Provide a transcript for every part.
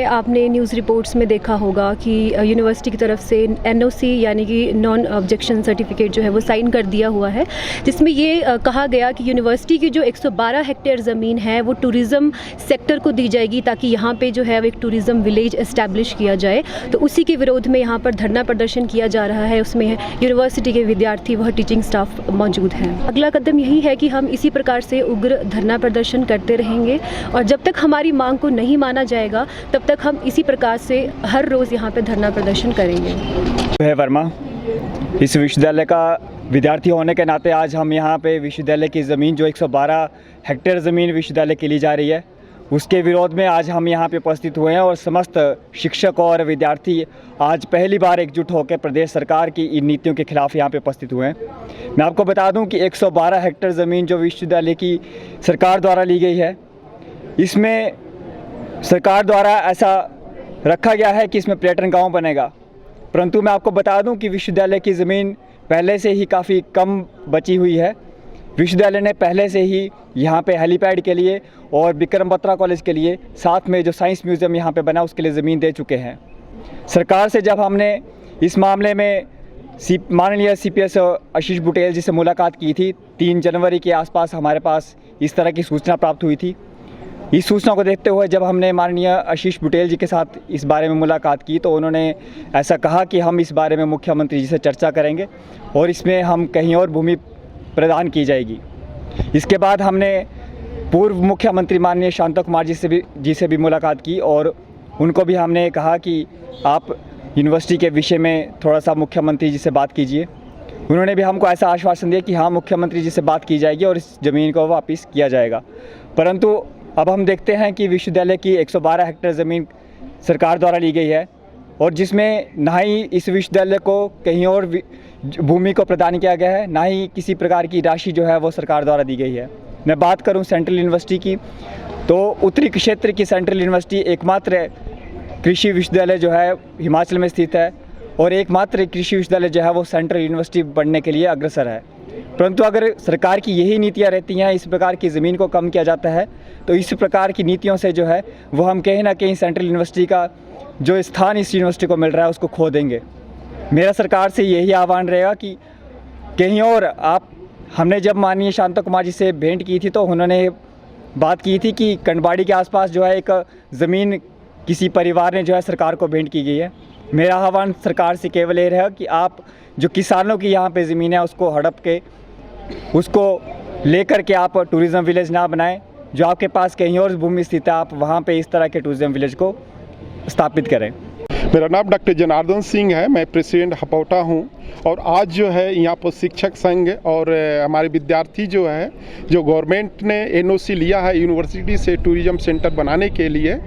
आपने news reports में देखा होगा कि यूनिवर्सिटी की तरफ से NOC यानी कि नॉन ऑब्जेक्शन सर्टिफिकेट जो है वो साइन कर दिया हुआ है, जिसमें ये कहा गया कि यूनिवर्सिटी की जो 112 हेक्टेयर ज़मीन है वो टूरिज़्म सेक्टर को दी जाएगी ताकि यहाँ पे जो है वो एक टूरिज़्म विलेज इस्टेब्लिश किया जाए। तो उसी के विरोध में यहाँ पर धरना प्रदर्शन किया जा रहा है। उसमें यूनिवर्सिटी के विद्यार्थी व टीचिंग स्टाफ मौजूद हैं। अगला कदम यही है कि हम इसी प्रकार से उग्र धरना प्रदर्शन करते रहेंगे और जब तक हमारी मांग को नहीं माना जाएगा तब तक हम इसी प्रकार से हर रोज़ यहाँ पे धरना प्रदर्शन करेंगे। वर्मा, इस विश्वविद्यालय का विद्यार्थी होने के नाते आज हम यहाँ पे विश्वविद्यालय की ज़मीन जो 112 हेक्टेयर ज़मीन विश्वविद्यालय की ली जा रही है उसके विरोध में आज हम यहाँ पे उपस्थित हुए हैं और समस्त शिक्षक और विद्यार्थी आज पहली बार एकजुट होकर प्रदेश सरकार की इन नीतियों के खिलाफ यहाँ पे उपस्थित हुए हैं। मैं आपको बता दूँ कि 112 हेक्टेयर ज़मीन जो विश्वविद्यालय की सरकार द्वारा ली गई है, इसमें सरकार द्वारा ऐसा रखा गया है कि इसमें पर्यटन गांव बनेगा, परंतु मैं आपको बता दूं कि विश्वविद्यालय की ज़मीन पहले से ही काफ़ी कम बची हुई है। विश्वविद्यालय ने पहले से ही यहाँ पे हेलीपैड के लिए और विक्रम बत्रा कॉलेज के लिए, साथ में जो साइंस म्यूज़ियम यहाँ पे बना उसके लिए ज़मीन दे चुके हैं। सरकार से जब हमने इस मामले में माननीय CPS आशीष बुटेल जी से मुलाकात की थी, 3 जनवरी के आसपास हमारे पास इस तरह की सूचना प्राप्त हुई थी। इस सूचना को देखते हुए जब हमने माननीय आशीष बुटेल जी के साथ इस बारे में मुलाकात की तो उन्होंने ऐसा कहा कि हम इस बारे में मुख्यमंत्री जी से चर्चा करेंगे और इसमें हम कहीं और भूमि प्रदान की जाएगी। इसके बाद हमने पूर्व मुख्यमंत्री माननीय शांता कुमार जी से भी मुलाकात की और उनको भी हमने कहा कि आप यूनिवर्सिटी के विषय में थोड़ा सा मुख्यमंत्री जी से बात कीजिए। उन्होंने भी हमको ऐसा आश्वासन दिया कि हाँ, मुख्यमंत्री जी से बात की जाएगी और इस ज़मीन को वापस किया जाएगा। परंतु अब हम देखते हैं कि विश्वविद्यालय की 112 हेक्टेयर ज़मीन सरकार द्वारा ली गई है और जिसमें ना ही इस विश्वविद्यालय को कहीं और भूमि को प्रदान किया गया है, ना ही किसी प्रकार की राशि जो है वो सरकार द्वारा दी गई है। मैं बात करूं सेंट्रल यूनिवर्सिटी की, तो उत्तरी क्षेत्र की सेंट्रल यूनिवर्सिटी एकमात्र कृषि विश्वविद्यालय जो है हिमाचल में स्थित है और एकमात्र कृषि विश्वविद्यालय जो है वो सेंट्रल यूनिवर्सिटी बनने के लिए अग्रसर है। परंतु अगर सरकार की यही नीतियाँ रहती हैं, इस प्रकार की ज़मीन को कम किया जाता है, तो इस प्रकार की नीतियों से जो है वो हम कहीं ना कहीं सेंट्रल यूनिवर्सिटी का जो स्थान इस यूनिवर्सिटी को मिल रहा है उसको खो देंगे। मेरा सरकार से यही आह्वान रहेगा कि कहीं और हमने जब माननीय शांता कुमार जी से भेंट की थी तो उन्होंने बात की थी कि कंडबाड़ी के आसपास जो है एक ज़मीन किसी परिवार ने जो है सरकार को भेंट की गई है। मेरा आह्वान सरकार से केवल ये रहेगा कि आप जो किसानों की यहाँ पे ज़मीन है उसको हड़प के उसको लेकर के आप टूरिज़्म विलेज ना बनाएं। जो आपके पास कहीं और भूमि स्थित है आप वहाँ पे इस तरह के टूरिज़्म विलेज को स्थापित करें। मेरा नाम डॉक्टर जनार्दन सिंह है, मैं प्रेसिडेंट हपौटा हूँ और आज जो है यहाँ पर शिक्षक संघ और हमारे विद्यार्थी जो है, जो गवर्नमेंट ने NOC लिया है यूनिवर्सिटी से टूरिज़्म सेंटर बनाने के लिए,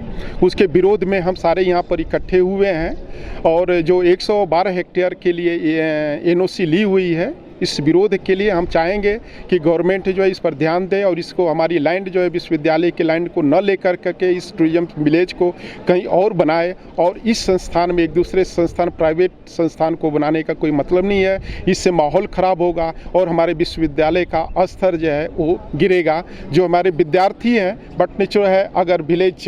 उसके विरोध में हम सारे यहाँ पर इकट्ठे हुए हैं और जो 112 हेक्टेयर के लिए NOC ली हुई है, इस विरोध के लिए हम चाहेंगे कि गवर्नमेंट जो है इस पर ध्यान दे और इसको हमारी लैंड जो है विश्वविद्यालय के लैंड को न लेकर करके इस टूरिज्म विलेज को कहीं और बनाए और इस संस्थान में एक दूसरे संस्थान प्राइवेट संस्थान को बनाने का कोई मतलब नहीं है। इससे माहौल ख़राब होगा और हमारे विश्वविद्यालय का स्तर जो है वो गिरेगा। जो हमारे विद्यार्थी हैं बट जो है अगर विलेज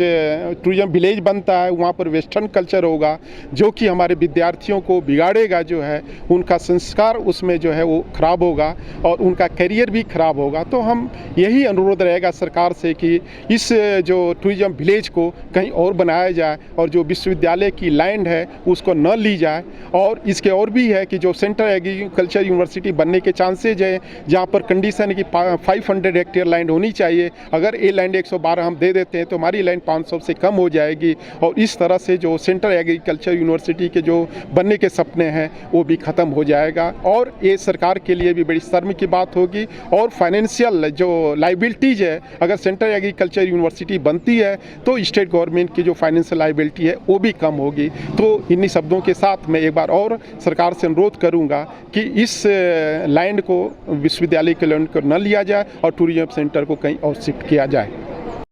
टूरिज्म विलेज बनता है वहाँ पर वेस्टर्न कल्चर होगा जो कि हमारे विद्यार्थियों को बिगाड़ेगा, जो है उनका संस्कार उसमें जो है वो खराब होगा और उनका करियर भी खराब होगा। तो हम यही अनुरोध रहेगा सरकार से कि इस जो टूरिज्म विलेज को कहीं और बनाया जाए और जो विश्वविद्यालय की लैंड है उसको न ली जाए। और इसके और भी है कि जो सेंट्रल एग्रीकल्चर यूनिवर्सिटी बनने के चांसेज है जहाँ पर कंडीशन है कि 500 हेक्टेयर लैंड होनी चाहिए। अगर ये लैंड 112 हम दे देते हैं तो हमारी लैंड 500 से कम हो जाएगी और इस तरह से जो सेंट्रल एग्रीकल्चर यूनिवर्सिटी के जो बनने के सपने हैं वो भी ख़त्म हो जाएगा और ये सरकार के लिए भी बड़ी शर्म की बात होगी। और फाइनेंशियल जो लाइबिलिटीज है, अगर सेंट्रल एग्रीकल्चर यूनिवर्सिटी बनती है तो स्टेट गवर्नमेंट की जो फाइनेंशियल लाइबिलिटी है वो भी कम होगी। तो इन्हीं शब्दों के साथ मैं एक बार और सरकार से अनुरोध करूंगा कि इस लैंड को विश्वविद्यालय के लैंड को न लिया जाए और टूरिज्म सेंटर को कहीं और शिफ्ट किया जाए।